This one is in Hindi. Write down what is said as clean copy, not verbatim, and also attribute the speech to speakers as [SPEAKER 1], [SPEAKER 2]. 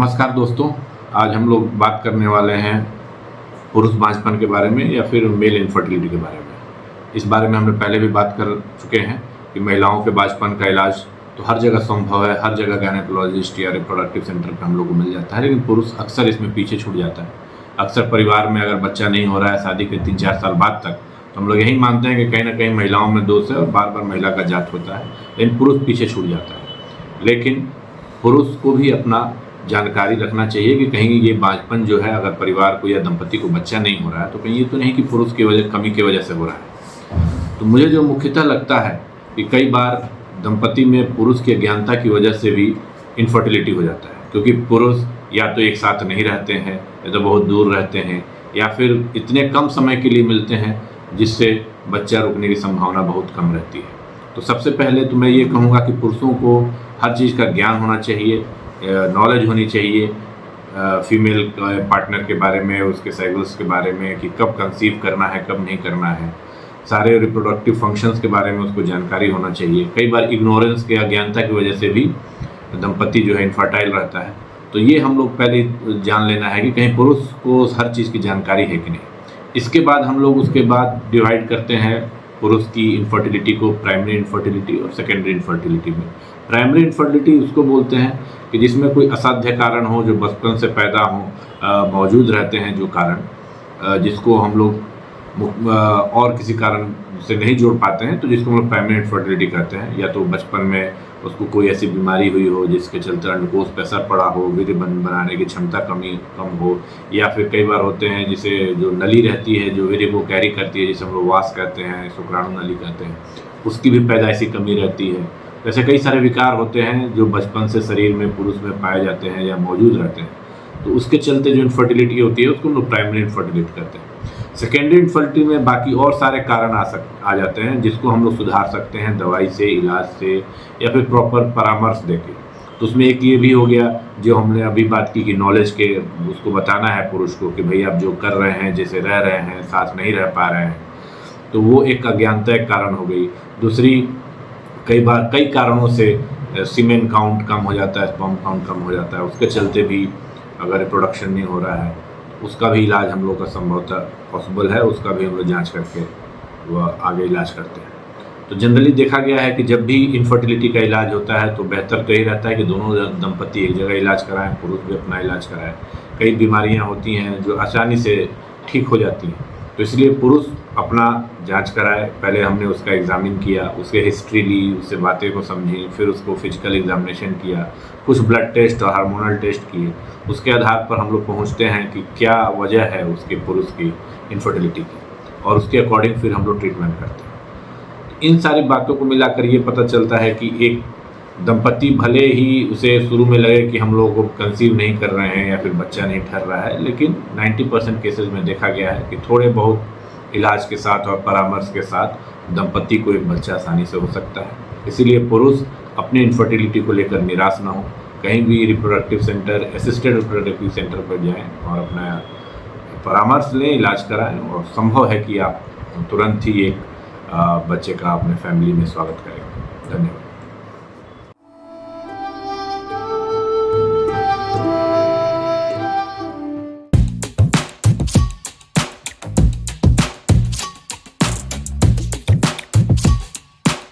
[SPEAKER 1] नमस्कार दोस्तों, आज हम लोग बात करने वाले हैं पुरुष बांझपन के बारे में या फिर मेल इनफर्टिलिटी के बारे में। इस बारे में हमने पहले भी बात कर चुके हैं कि महिलाओं के बांझपन का इलाज तो हर जगह संभव है, हर जगह गायनेकोलॉजिस्ट या रिप्रोडक्टिव सेंटर पर हम लोग को मिल जाता है, लेकिन पुरुष अक्सर इसमें पीछे छूट जाता है। अक्सर परिवार में अगर बच्चा नहीं हो रहा है शादी के 3-4 साल बाद तक, तो हम लोग यही मानते हैं कि कहीं ना कहीं महिलाओं में दोष है और बार बार महिला का जात होता है, लेकिन पुरुष पीछे छूट जाता है। लेकिन पुरुष को भी अपना जानकारी रखना चाहिए कि कहीं ये बांझपन जो है, अगर परिवार को या दंपति को बच्चा नहीं हो रहा है तो कहीं ये तो नहीं कि पुरुष की वजह कमी की वजह से हो रहा है। तो मुझे जो मुख्यतः लगता है कि कई बार दंपति में पुरुष की अज्ञानता की वजह से भी इनफर्टिलिटी हो जाता है, क्योंकि पुरुष या तो एक साथ नहीं रहते हैं या तो बहुत दूर रहते हैं या फिर इतने कम समय के लिए मिलते हैं जिससे बच्चा रुकने की संभावना बहुत कम रहती है। तो सबसे पहले तो मैं ये कहूँगा कि पुरुषों को हर चीज़ का ज्ञान होना चाहिए, नॉलेज होनी चाहिए फीमेल पार्टनर के बारे में, उसके साइकिल्स के बारे में कि कब कंसीव करना है, कब नहीं करना है, सारे रिप्रोडक्टिव फंक्शंस के बारे में उसको जानकारी होना चाहिए। कई बार इग्नोरेंस के अज्ञानता की वजह से भी दंपति जो है इनफर्टाइल रहता है। तो ये हम लोग पहले जान लेना है कि कहीं पुरुष को हर चीज़ की जानकारी है कि नहीं। इसके बाद हम लोग उसके बाद डिवाइड करते हैं पुरुष की इनफर्टिलिटी को प्राइमरी इनफर्टिलिटी और सेकेंडरी इनफर्टिलिटी में। प्राइमरी इनफर्टिलिटी उसको बोलते हैं कि जिसमें कोई असाध्य कारण हो, जो बचपन से पैदा हो, मौजूद रहते हैं जो कारण, जिसको हम लोग और किसी कारण से नहीं जोड़ पाते हैं, तो जिसको हम लोग प्राइमरी इनफर्टिलिटी कहते हैं। या तो बचपन में उसको कोई ऐसी बीमारी हुई हो जिसके चलते अंडकोश पे असर पड़ा हो, वीर्य बनाने की क्षमता कम हो, या फिर कई बार होते हैं जिसे जो नली रहती है जो वीर्य को कैरी करती है, जिसे हम लोग वास कहते हैं, शुक्राणु नली कहते हैं, उसकी भी पैदाइशी कमी रहती है। वैसे कई सारे विकार होते हैं जो बचपन से शरीर में पुरुष में पाए जाते हैं या मौजूद रहते हैं, तो उसके चलते जो इनफर्टिलिटी होती है उसको हम लोग प्राइमरी इनफर्टिलिटी कहते हैं। सेकेंडरी इनफर्टिलिटी में बाकी और सारे कारण आ जाते हैं जिसको हम लोग सुधार सकते हैं दवाई से, इलाज से या फिर प्रॉपर परामर्श देके। तो उसमें एक ये भी हो गया जो हमने अभी बात की कि नॉलेज के उसको बताना है पुरुष को कि भाई आप जो कर रहे हैं, जैसे रह रहे हैं, साथ नहीं रह पा रहे हैं, तो वो एक अज्ञानता एक कारण हो गई। दूसरी, कई बार कई कारणों से सीमेन काउंट कम हो जाता है, स्पर्म काउंट कम हो जाता है, उसके चलते भी अगर रिप्रोडक्शन नहीं हो रहा है, उसका भी इलाज हम लोग का संभवतः पॉसिबल है, उसका भी हम लोग जाँच करके वह आगे इलाज करते हैं। तो जनरली देखा गया है कि जब भी इनफर्टिलिटी का इलाज होता है तो बेहतर तो यही रहता है कि दोनों दंपति एक जगह इलाज कराएं, पुरुष भी अपना इलाज कराएं। कई बीमारियां होती हैं जो आसानी से ठीक हो जाती हैं, तो इसलिए पुरुष अपना जांच कराए। पहले हमने उसका एग्जामिन किया, उसके हिस्ट्री ली, उससे बातें को समझी, फिर उसको फिजिकल एग्जामिनेशन किया, कुछ ब्लड टेस्ट और हार्मोनल टेस्ट किए। उसके आधार पर हम लोग पहुँचते हैं कि क्या वजह है उसके पुरुष की इनफर्टिलिटी की, और उसके अकॉर्डिंग फिर हम लोग ट्रीटमेंट करते हैं। इन सारी बातों को मिलाकर ये पता चलता है कि एक दंपति भले ही उसे शुरू में लगे कि हम लोगों को कंसीव नहीं कर रहे हैं या फिर बच्चा नहीं ठहर रहा है, लेकिन 90% केसेस में देखा गया है कि थोड़े बहुत इलाज के साथ और परामर्श के साथ दंपति को एक बच्चा आसानी से हो सकता है। इसीलिए पुरुष अपनी इनफर्टिलिटी को लेकर निराश ना हो, कहीं भी reproductive centre, assisted reproductive centre पर जाएँ और अपना परामर्श लें, इलाज कराएँ, और संभव है कि आप तुरंत ही एक बच्चे का अपने फैमिली में स्वागत करेंगे। धन्यवाद।